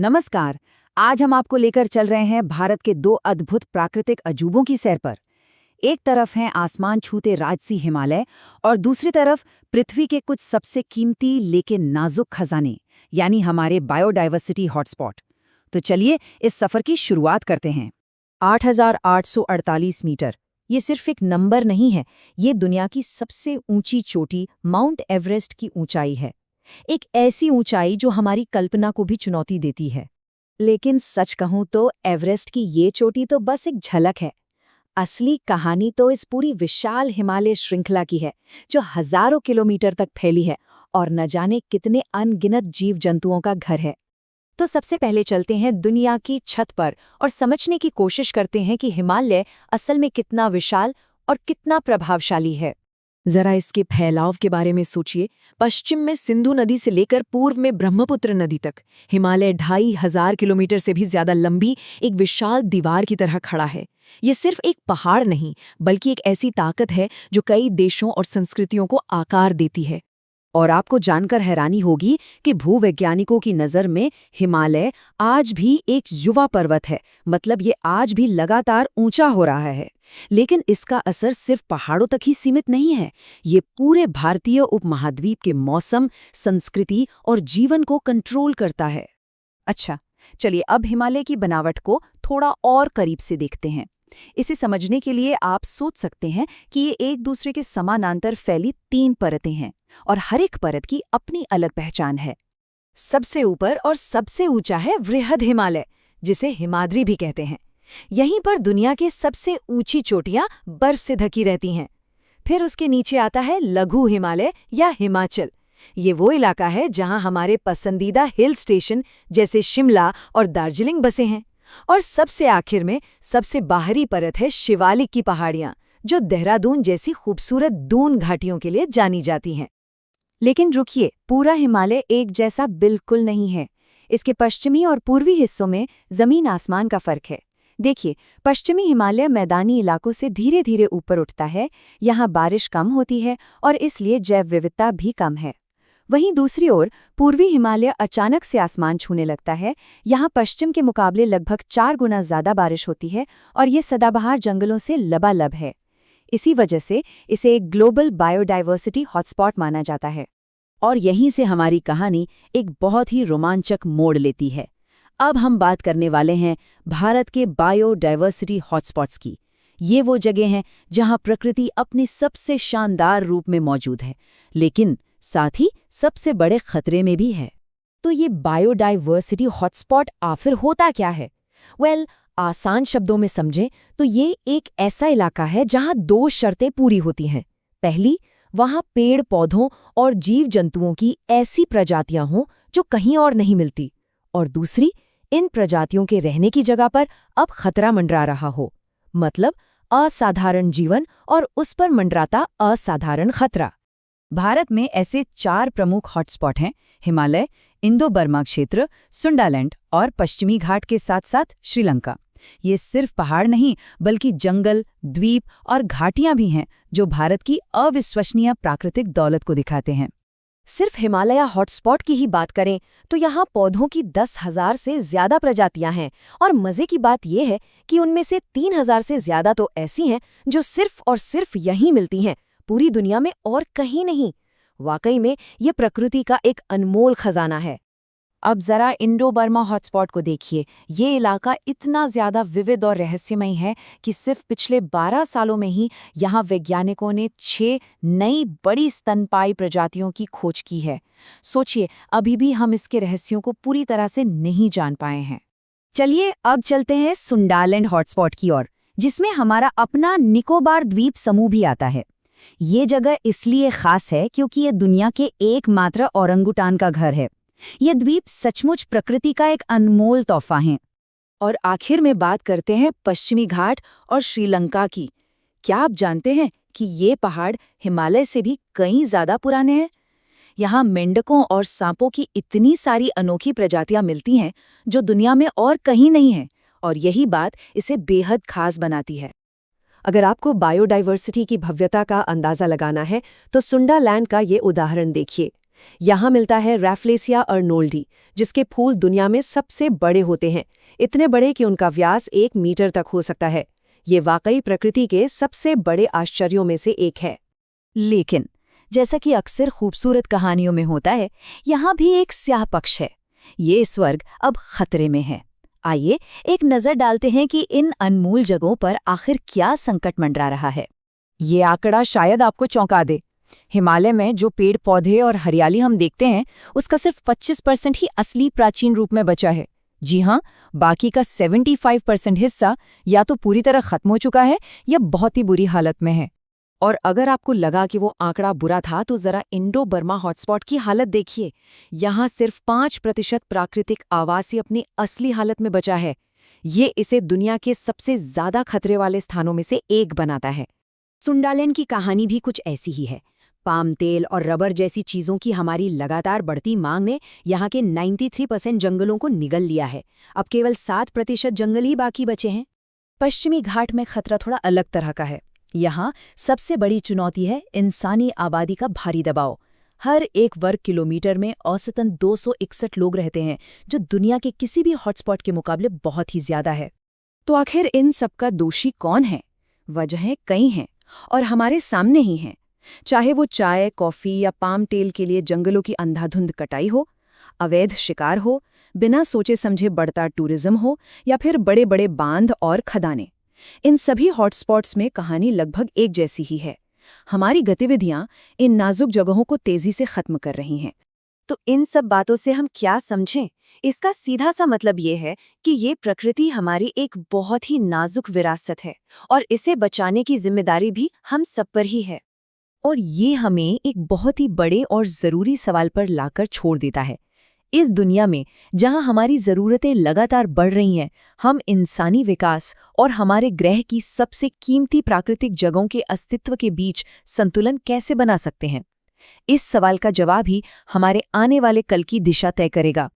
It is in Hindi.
नमस्कार। आज हम आपको लेकर चल रहे हैं भारत के दो अद्भुत प्राकृतिक अजूबों की सैर पर। एक तरफ हैं आसमान छूते राजसी हिमालय और दूसरी तरफ पृथ्वी के कुछ सबसे कीमती लेकिन नाजुक खजाने, यानी हमारे बायोडायवर्सिटी हॉटस्पॉट। तो चलिए इस सफर की शुरुआत करते हैं। 8,848 मीटर, ये सिर्फ एक नंबर नहीं है, ये दुनिया की सबसे ऊंची चोटी माउंट एवरेस्ट की ऊंचाई है। एक ऐसी ऊंचाई जो हमारी कल्पना को भी चुनौती देती है। लेकिन सच कहूं तो एवरेस्ट की ये चोटी तो बस एक झलक है। असली कहानी तो इस पूरी विशाल हिमालय श्रृंखला की है, जो हजारों किलोमीटर तक फैली है और न जाने कितने अनगिनत जीव जंतुओं का घर है। तो सबसे पहले चलते हैं दुनिया की छत पर और समझने की कोशिश करते हैं कि हिमालय असल में कितना विशाल और कितना प्रभावशाली है। जरा इसके फैलाव के बारे में सोचिए। पश्चिम में सिंधु नदी से लेकर पूर्व में ब्रह्मपुत्र नदी तक हिमालय 2,500 किलोमीटर से भी ज्यादा लंबी एक विशाल दीवार की तरह खड़ा है। ये सिर्फ एक पहाड़ नहीं, बल्कि एक ऐसी ताकत है जो कई देशों और संस्कृतियों को आकार देती है। और आपको जानकर हैरानी होगी कि भूवैज्ञानिकों की नज़र में हिमालय आज भी एक युवा पर्वत है, मतलब ये आज भी लगातार ऊंचा हो रहा है। लेकिन इसका असर सिर्फ पहाड़ों तक ही सीमित नहीं है, ये पूरे भारतीय उपमहाद्वीप के मौसम, संस्कृति और जीवन को कंट्रोल करता है। अच्छा, चलिए अब हिमालय की बनावट को थोड़ा और करीब से देखते हैं। इसे समझने के लिए आप सोच सकते हैं कि ये एक दूसरे के समानांतर फैली 3 परतें हैं और हर एक परत की अपनी अलग पहचान है। सबसे ऊपर और सबसे ऊंचा है वृहद हिमालय, जिसे हिमाद्री भी कहते हैं। यहीं पर दुनिया के सबसे ऊंची चोटियां बर्फ से ढकी रहती हैं। फिर उसके नीचे आता है लघु हिमालय या हिमाचल। ये वो इलाका है जहां हमारे पसंदीदा हिल स्टेशन जैसे शिमला और दार्जिलिंग बसे हैं। और सबसे आखिर में सबसे बाहरी परत है शिवालिक की पहाड़ियां, जो देहरादून जैसी खूबसूरत दून घाटियों के लिए जानी जाती हैं। लेकिन रुकिए, पूरा हिमालय एक जैसा बिल्कुल नहीं है। इसके पश्चिमी और पूर्वी हिस्सों में जमीन आसमान का फर्क है। देखिए, पश्चिमी हिमालय मैदानी इलाकों से धीरे धीरे ऊपर उठता है। यहाँ बारिश कम होती है और इसलिए जैव विविधता भी कम है। वहीं दूसरी ओर पूर्वी हिमालय अचानक से आसमान छूने लगता है। यहाँ पश्चिम के मुकाबले लगभग 4 गुना ज्यादा बारिश होती है और ये सदाबहार जंगलों से लबालब है। इसी वजह से इसे एक ग्लोबल बायोडायवर्सिटी हॉटस्पॉट माना जाता है। और यहीं से हमारी कहानी एक बहुत ही रोमांचक मोड़ लेती है। अब हम बात करने वाले हैं भारत के बायोडायवर्सिटी हॉटस्पॉट्स की। ये वो जगह हैं जहाँ प्रकृति अपने सबसे शानदार रूप में मौजूद है, लेकिन साथ ही सबसे बड़े खतरे में भी है। तो ये बायोडायवर्सिटी हॉटस्पॉट आखिर होता क्या है? आसान शब्दों में समझें तो ये एक ऐसा इलाका है जहां 2 शर्तें पूरी होती हैं। पहली, वहां पेड़ पौधों और जीव जंतुओं की ऐसी प्रजातियां हों जो कहीं और नहीं मिलती, और दूसरी, इन प्रजातियों के रहने की जगह पर अब खतरा मंडरा रहा हो, मतलब असाधारण जीवन और उस पर मंडराता असाधारण खतरा। भारत में ऐसे 4 प्रमुख हॉटस्पॉट हैं: हिमालय, इंडो-बर्मा क्षेत्र, सुंडालैंड और पश्चिमी घाट के साथ साथ श्रीलंका। ये सिर्फ पहाड़ नहीं, बल्कि जंगल, द्वीप और घाटियां भी हैं जो भारत की अविश्वसनीय प्राकृतिक दौलत को दिखाते हैं। सिर्फ हिमालय हॉटस्पॉट की ही बात करें तो यहाँ पौधों की 10,000 से ज्यादा प्रजातियां हैं, और मजे की बात यह है कि उनमें से 3,000 से ज्यादा तो ऐसी हैं जो सिर्फ और सिर्फ यहीं मिलती हैं, पूरी दुनिया में और कहीं नहीं। वाकई में ये प्रकृति का एक अनमोल खजाना है। अब जरा इंडो बर्मा हॉटस्पॉट को देखिए। ये इलाका इतना ज्यादा विविध और रहस्यमय है कि सिर्फ पिछले 12 सालों में ही यहाँ वैज्ञानिकों ने 6 नई बड़ी स्तनपायी प्रजातियों की खोज की है। सोचिए, अभी भी हम इसके रहस्यों को पूरी तरह से नहीं जान पाए हैं। चलिए अब चलते हैं सुंडालैंड हॉटस्पॉट की ओर, जिसमें हमारा अपना निकोबार द्वीप समूह भी आता है। ये जगह इसलिए खास है क्योंकि ये दुनिया के एकमात्र ओरंगुटान का घर है। ये द्वीप सचमुच प्रकृति का एक अनमोल तोहफा है। और आखिर में बात करते हैं पश्चिमी घाट और श्रीलंका की। क्या आप जानते हैं कि ये पहाड़ हिमालय से भी कई ज्यादा पुराने हैं? यहाँ मेंढकों और सांपों की इतनी सारी अनोखी प्रजातियां मिलती हैं जो दुनिया में और कहीं नहीं है, और यही बात इसे बेहद खास बनाती है। अगर आपको बायोडायवर्सिटी की भव्यता का अंदाजा लगाना है तो सुंडालैंड का ये उदाहरण देखिए। यहाँ मिलता है रैफ्लेसिया अर्नोल्डी, जिसके फूल दुनिया में सबसे बड़े होते हैं, इतने बड़े कि उनका व्यास 1 मीटर तक हो सकता है। ये वाकई प्रकृति के सबसे बड़े आश्चर्यों में से एक है। लेकिन जैसा कि अक्सर खूबसूरत कहानियों में होता है, यहाँ भी एक स्याह पक्ष है। ये स्वर्ग अब खतरे में है। आइए एक नज़र डालते हैं कि इन अनमोल जगहों पर आखिर क्या संकट मंडरा रहा है। ये आंकड़ा शायद आपको चौंका दे। हिमालय में जो पेड़ पौधे और हरियाली हम देखते हैं, उसका सिर्फ 25% ही असली प्राचीन रूप में बचा है। जी हाँ, बाकी का 75% हिस्सा या तो पूरी तरह खत्म हो चुका है या बहुत ही बुरी हालत में है। और अगर आपको लगा कि वो आंकड़ा बुरा था, तो जरा इंडो बर्मा हॉटस्पॉट की हालत देखिए। यहाँ सिर्फ 5% प्राकृतिक आवास ही अपनी असली हालत में बचा है। ये इसे दुनिया के सबसे ज्यादा खतरे वाले स्थानों में से एक बनाता है। सुंडालैंड की कहानी भी कुछ ऐसी ही है। पाम तेल और रबर जैसी चीजों की हमारी लगातार बढ़ती मांग ने यहाँ के 93% जंगलों को निगल लिया है। अब केवल 7% जंगल ही बाकी बचे हैं। पश्चिमी घाट में खतरा थोड़ा अलग तरह का है। यहाँ सबसे बड़ी चुनौती है इंसानी आबादी का भारी दबाव। हर 1 वर्ग किलोमीटर में औसतन 261 लोग रहते हैं, जो दुनिया के किसी भी हॉटस्पॉट के मुकाबले बहुत ही ज्यादा है। तो आखिर इन सबका दोषी कौन है? वजहें कई हैं और हमारे सामने ही हैं। चाहे वो चाय, कॉफी या पाम तेल के लिए जंगलों की अंधाधुंध कटाई हो, अवैध शिकार हो, बिना सोचे समझे बढ़ता टूरिज्म हो, या फिर बड़े बड़े बांध और खदानें, इन सभी हॉटस्पॉट्स में कहानी लगभग एक जैसी ही है। हमारी गतिविधियां इन नाजुक जगहों को तेजी से खत्म कर रही हैं। तो इन सब बातों से हम क्या समझें? इसका सीधा सा मतलब ये है कि ये प्रकृति हमारी एक बहुत ही नाजुक विरासत है और इसे बचाने की जिम्मेदारी भी हम सब पर ही है। और ये हमें एक बहुत ही बड़े और ज़रूरी सवाल पर लाकर छोड़ देता है। इस दुनिया में जहां हमारी ज़रूरतें लगातार बढ़ रही हैं, हम इंसानी विकास और हमारे ग्रह की सबसे कीमती प्राकृतिक जगहों के अस्तित्व के बीच संतुलन कैसे बना सकते हैं? इस सवाल का जवाब ही हमारे आने वाले कल की दिशा तय करेगा।